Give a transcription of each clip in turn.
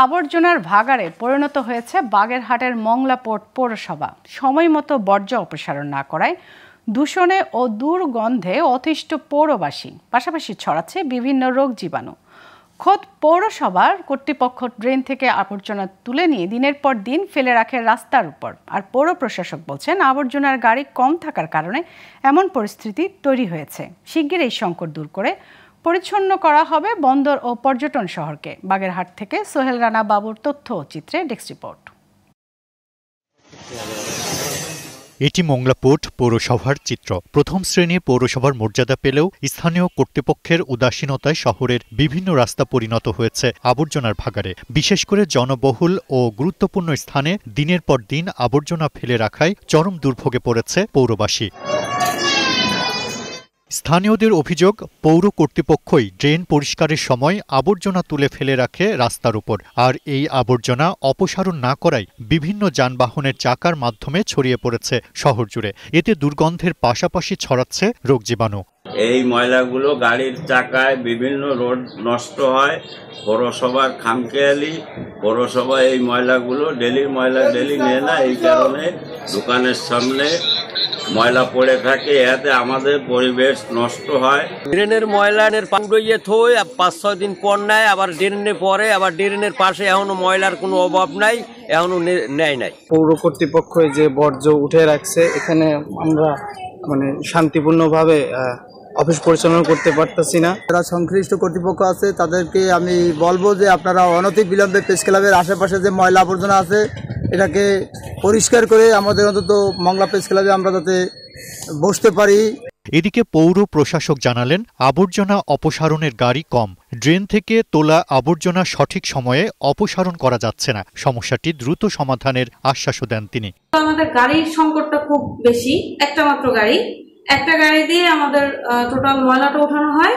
আবর্জনার ভাগাড়ে পরিণত হয়েছে বাগেরহাটের মংলা পৌরসভা। সময়মতো বর্জ্য অপসারণ না করায় দূষণে ও দুর্গন্ধে অতিষ্ঠ পৌরবাসী, পাশাপাশি ছড়াচ্ছে বিভিন্ন রোগ জীবাণু। খোদ পৌরসভার কর্তৃপক্ষ ড্রেন থেকে আবর্জনা তুলে নিয়ে দিনের পর দিন ফেলে রাখে রাস্তার উপর। আর পৌর প্রশাসক বলছেন, আবর্জনার গাড়ি কম থাকার কারণে এমন পরিস্থিতি তৈরি হয়েছে। শিগগির এই সংকট দূর করে পরিচ্ছন্ন করা হবে বন্দর ও পর্যটন শহরকে। বাগেরহাট থেকে সোহেল রানা বাবুর তথ্য ও চিত্রে ডেস্ক রিপোর্ট। এটি মংলা পোর্ট পৌরসভার চিত্র। প্রথম শ্রেণীর পৌরসভার মর্যাদা পেলেও স্থানীয় কর্তৃপক্ষের উদাসীনতায় শহরের বিভিন্ন রাস্তা পরিণত হয়েছে আবর্জনার ভাগাড়ে। বিশেষ করে জনবহুল ও গুরুত্বপূর্ণ স্থানে দিনের পর দিন আবর্জনা ফেলে রাখায় চরম দুর্ভোগে পড়েছে পৌরবাসী। স্থানীয়দের অভিযোগ, পৌর কর্তৃপক্ষই ড্রেন পরিষ্কারের সময় আবর্জনা তুলে ফেলে রাখে রাস্তার উপর। আর এই আবর্জনা অপসারণ না করায় বিভিন্ন যানবাহনের চাকার মাধ্যমে ছড়িয়ে পড়েছে শহর জুড়ে। এতে দুর্গন্ধের পাশাপাশি ছড়াচ্ছে রোগ জীবাণু। এই ময়লাগুলো গাড়ির চাকায় বিভিন্ন রোড নষ্ট হয়। পৌরসভার খামখেয়ালি, পৌরসভা এই ময়লাগুলো ডেলির ময়লা ডেলি নেয় না, এই কারণে দোকানের সামনে ময়লা পড়ে থাকে। এতে আমাদের পরিবেশ নষ্ট হয়। ড্রেনের ময়লানের পাউডইয়ে থই ৫-৬ দিন পর নেয়, আবার ড্রেনে পরে, আবার ড্রেনের পাশে এখনো ময়লার কোনো অভাব নাই, এখনো নেয় নাই। পৌর কর্তৃপক্ষ যে বর্জ্য উঠে রাখছে, এখানে আমরা শান্তিপূর্ণভাবে অফিস পরিচালনা করতে পারতেছি না। যারা সংশ্লিষ্ট কর্তৃপক্ষ আছে তাদেরকে আমি বলবো যে আপনারা অনতি বিলম্বে প্রেস ক্লাবের আশেপাশে যে ময়লা আবর্জনা আছে এটাকে পরিষ্কার করে আমাদের অন্তত মংলা প্রেস ক্লাবে আমরা যাতে বসতে পারি। এদিকে পৌর প্রশাসক জানালেন, আবর্জনা অপসারণের গাড়ি কম। ড্রেন থেকে তোলা আবর্জনা সঠিক সময়ে অপসারণ করা যাচ্ছে না। সমস্যাটি দ্রুত সমাধানের আশ্বাসও দেন তিনি। আমাদের গাড়ির সংকটটা খুব বেশি। একটা মাত্র গাড়ি, একটা গাড়ি দিয়ে আমাদের টোটাল ময়লাটা উঠানো হয়।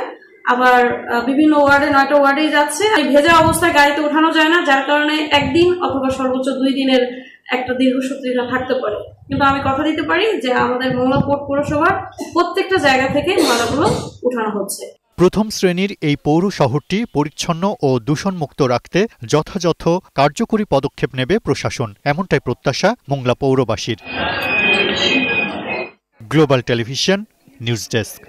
আবার বিভিন্ন ওয়ার্ডে 9টা ওয়ার্ডেই যাচ্ছে। ভেজা অবস্থায় গাড়িতে উঠানো যায় না, যার কারণে একদিন অথবা সর্বোচ্চ 2 দিনের একটা দীর্ঘসূত্রিতা থাকতে পারে। কিন্তু আমি কথা দিতে পারি যে আমাদের মংলা পোর্ট পৌরসভার প্রত্যেকটা জায়গা থেকে ময়লাগুলো উঠানো হচ্ছে। প্রথম শ্রেণীর এই পৌর শহরটি পরিচ্ছন্ন ও দূষণমুক্ত রাখতে যথাযথ কার্যকরী পদক্ষেপ নেবে প্রশাসন, এমনটাই প্রত্যাশা মংলা পৌরবাসীর। Global television news desk.